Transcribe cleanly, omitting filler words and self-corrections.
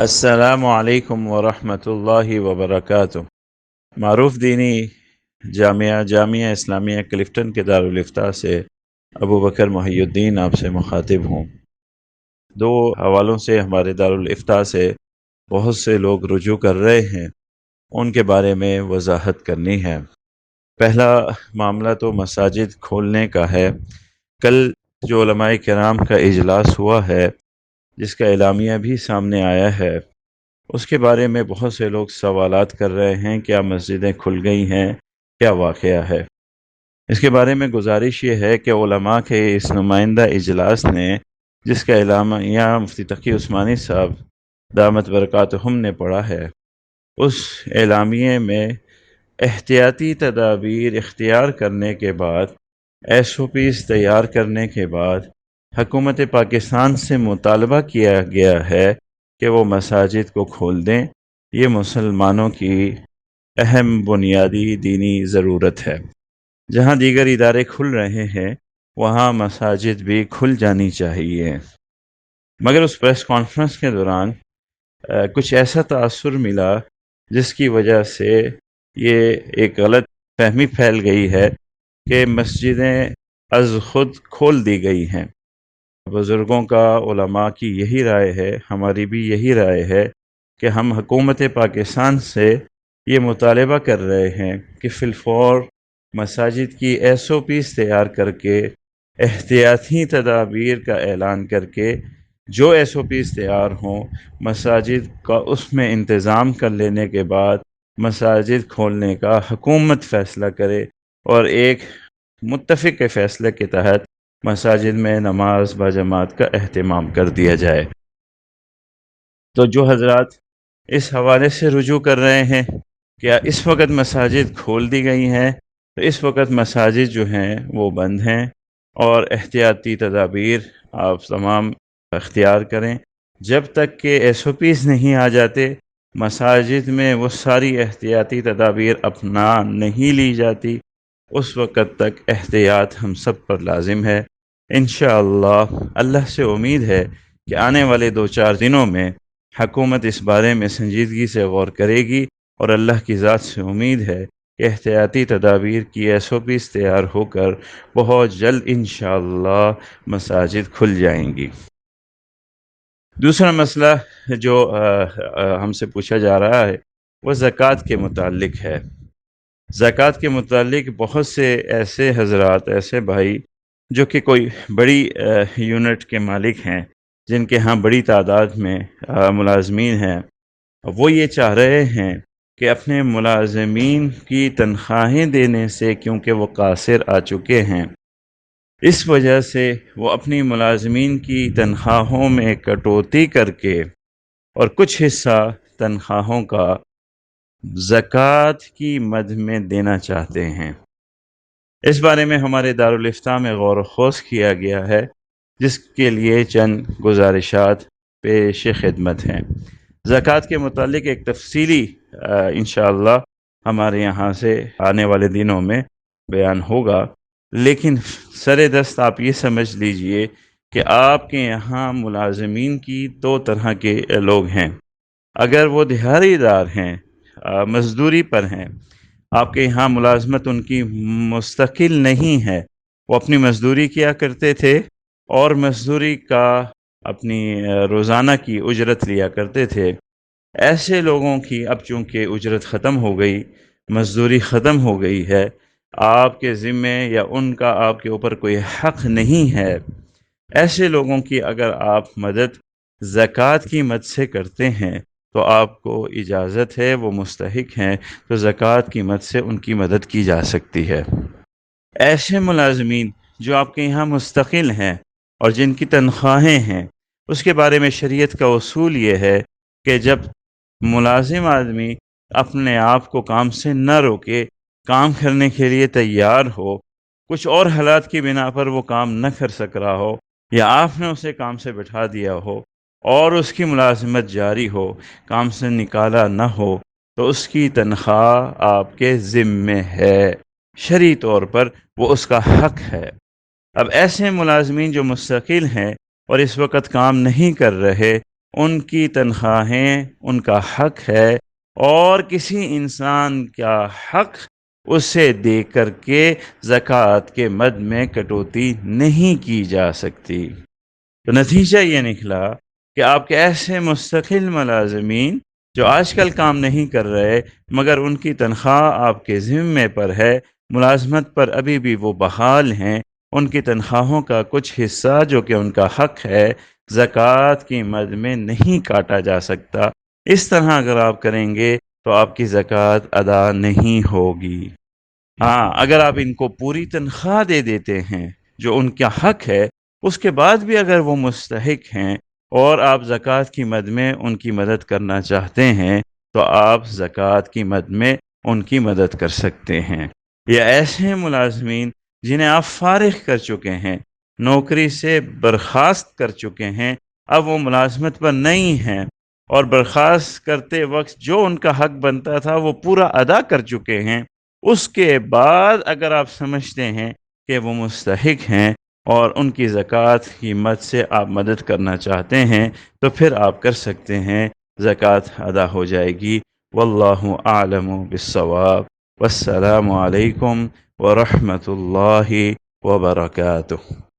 السلام علیکم ورحمۃ اللہ وبرکاتہ۔ معروف دینی جامعہ اسلامیہ کلفٹن کے دارالفتاح سے ابو بکر محی الدین آپ سے مخاطب ہوں۔ دو حوالوں سے ہمارے دارالفتاح سے بہت سے لوگ رجوع کر رہے ہیں، ان کے بارے میں وضاحت کرنی ہے۔ پہلا معاملہ تو مساجد کھولنے کا ہے۔ کل جو علماء کرام کا اجلاس ہوا ہے، جس کا اعلامیہ بھی سامنے آیا ہے، اس کے بارے میں بہت سے لوگ سوالات کر رہے ہیں، کیا مسجدیں کھل گئی ہیں، کیا واقعہ ہے؟ اس کے بارے میں گزارش یہ ہے کہ علماء کے اس نمائندہ اجلاس نے، جس کا اعلامیہ مفتی تقی عثمانی صاحب دامت برکاتہم نے پڑھا ہے، اس اعلامیے میں احتیاطی تدابیر اختیار کرنے کے بعد، SOPs تیار کرنے کے بعد حکومت پاکستان سے مطالبہ کیا گیا ہے کہ وہ مساجد کو کھول دیں۔ یہ مسلمانوں کی اہم بنیادی دینی ضرورت ہے۔ جہاں دیگر ادارے کھل رہے ہیں، وہاں مساجد بھی کھل جانی چاہیے۔ مگر اس پریس کانفرنس کے دوران کچھ ایسا تاثر ملا جس کی وجہ سے یہ ایک غلط فہمی پھیل گئی ہے کہ مسجدیں از خود کھول دی گئی ہیں۔ بزرگوں کا، علماء کی یہی رائے ہے، ہماری بھی یہی رائے ہے کہ ہم حکومت پاکستان سے یہ مطالبہ کر رہے ہیں کہ فی الفور مساجد کی SOPs تیار کر کے، احتیاطی تدابیر کا اعلان کر کے، جو SOPs تیار ہوں مساجد کا اس میں انتظام کر لینے کے بعد مساجد کھولنے کا حکومت فیصلہ کرے، اور ایک متفق کے فیصلے کے تحت مساجد میں نماز باجماعت کا اہتمام کر دیا جائے۔ تو جو حضرات اس حوالے سے رجوع کر رہے ہیں کہ اس وقت مساجد کھول دی گئی ہیں، تو اس وقت مساجد جو ہیں وہ بند ہیں، اور احتیاطی تدابیر آپ تمام اختیار کریں۔ جب تک کہ SOPs نہیں آ جاتے، مساجد میں وہ ساری احتیاطی تدابیر اپنا نہیں لی جاتی، اس وقت تک احتیاط ہم سب پر لازم ہے۔ انشاءاللہ اللہ سے امید ہے کہ آنے والے 2-4 دنوں میں حکومت اس بارے میں سنجیدگی سے غور کرے گی، اور اللہ کی ذات سے امید ہے کہ احتیاطی تدابیر کی SOPs تیار ہو کر بہت جلد انشاءاللہ مساجد کھل جائیں گی۔ دوسرا مسئلہ جو ہم سے پوچھا جا رہا ہے، وہ زکوٰۃ کے متعلق ہے۔ زکوٰۃ کے متعلق بہت سے ایسے حضرات، ایسے بھائی جو کہ کوئی بڑی یونٹ کے مالک ہیں، جن کے ہاں بڑی تعداد میں ملازمین ہیں، وہ یہ چاہ رہے ہیں کہ اپنے ملازمین کی تنخواہیں دینے سے، کیونکہ وہ قاصر آ چکے ہیں، اس وجہ سے وہ اپنی ملازمین کی تنخواہوں میں کٹوتی کر کے اور کچھ حصہ تنخواہوں کا زکوٰۃ کی مد میں دینا چاہتے ہیں۔ اس بارے میں ہمارے دارالفتاح میں غور و خوض کیا گیا ہے، جس کے لیے چند گزارشات پیش خدمت ہیں۔ زکوٰۃ کے متعلق ایک تفصیلی انشاءاللہ ہمارے یہاں سے آنے والے دنوں میں بیان ہوگا، لیکن سر دست آپ یہ سمجھ لیجئے کہ آپ کے یہاں ملازمین کی 2 طرح کے لوگ ہیں۔ اگر وہ دہاڑی دار ہیں، مزدوری پر ہیں، آپ کے یہاں ملازمت ان کی مستقل نہیں ہے، وہ اپنی مزدوری کیا کرتے تھے اور مزدوری کا اپنی روزانہ کی اجرت لیا کرتے تھے، ایسے لوگوں کی اب چونکہ اجرت ختم ہو گئی، مزدوری ختم ہو گئی ہے، آپ کے ذمے یا ان کا آپ کے اوپر کوئی حق نہیں ہے، ایسے لوگوں کی اگر آپ مدد زکوٰۃ کی مد سے کرتے ہیں تو آپ کو اجازت ہے، وہ مستحق ہیں، تو زکوٰۃ کی مد سے ان کی مدد کی جا سکتی ہے۔ ایسے ملازمین جو آپ کے یہاں مستقل ہیں اور جن کی تنخواہیں ہیں، اس کے بارے میں شریعت کا اصول یہ ہے کہ جب ملازم آدمی اپنے آپ کو کام سے نہ روکے، کام کرنے کے لیے تیار ہو، کچھ اور حالات کی بنا پر وہ کام نہ کر سک رہا ہو، یا آپ نے اسے کام سے بٹھا دیا ہو اور اس کی ملازمت جاری ہو، کام سے نکالا نہ ہو، تو اس کی تنخواہ آپ کے ذمے ہے، شرعی طور پر وہ اس کا حق ہے۔ اب ایسے ملازمین جو مستقل ہیں اور اس وقت کام نہیں کر رہے، ان کی تنخواہیں ان کا حق ہے، اور کسی انسان کا حق اسے دے کر کے زکوٰۃ کے مد میں کٹوتی نہیں کی جا سکتی۔ تو نتیجہ یہ نکلا کہ آپ کے ایسے مستقل ملازمین جو آج کل کام نہیں کر رہے مگر ان کی تنخواہ آپ کے ذمے پر ہے، ملازمت پر ابھی بھی وہ بحال ہیں، ان کی تنخواہوں کا کچھ حصہ جو کہ ان کا حق ہے زکوٰۃ کی مد میں نہیں کاٹا جا سکتا۔ اس طرح اگر آپ کریں گے تو آپ کی زکوٰۃ ادا نہیں ہوگی۔ ہاں، اگر آپ ان کو پوری تنخواہ دے دیتے ہیں جو ان کا حق ہے، اس کے بعد بھی اگر وہ مستحق ہیں اور آپ زکوٰۃ کی مد میں ان کی مدد کرنا چاہتے ہیں تو آپ زکوٰۃ کی مد میں ان کی مدد کر سکتے ہیں۔ یہ ایسے ملازمین جنہیں آپ فارغ کر چکے ہیں، نوکری سے برخاست کر چکے ہیں، اب وہ ملازمت پر نہیں ہیں، اور برخاست کرتے وقت جو ان کا حق بنتا تھا وہ پورا ادا کر چکے ہیں، اس کے بعد اگر آپ سمجھتے ہیں کہ وہ مستحق ہیں اور ان کی زکوٰۃ کی مد سے آپ مدد کرنا چاہتے ہیں تو پھر آپ کر سکتے ہیں، زکوٰۃ ادا ہو جائے گی۔ واللہ اعلم بالصواب۔ والسلام علیکم ورحمۃ اللہ وبرکاتہ۔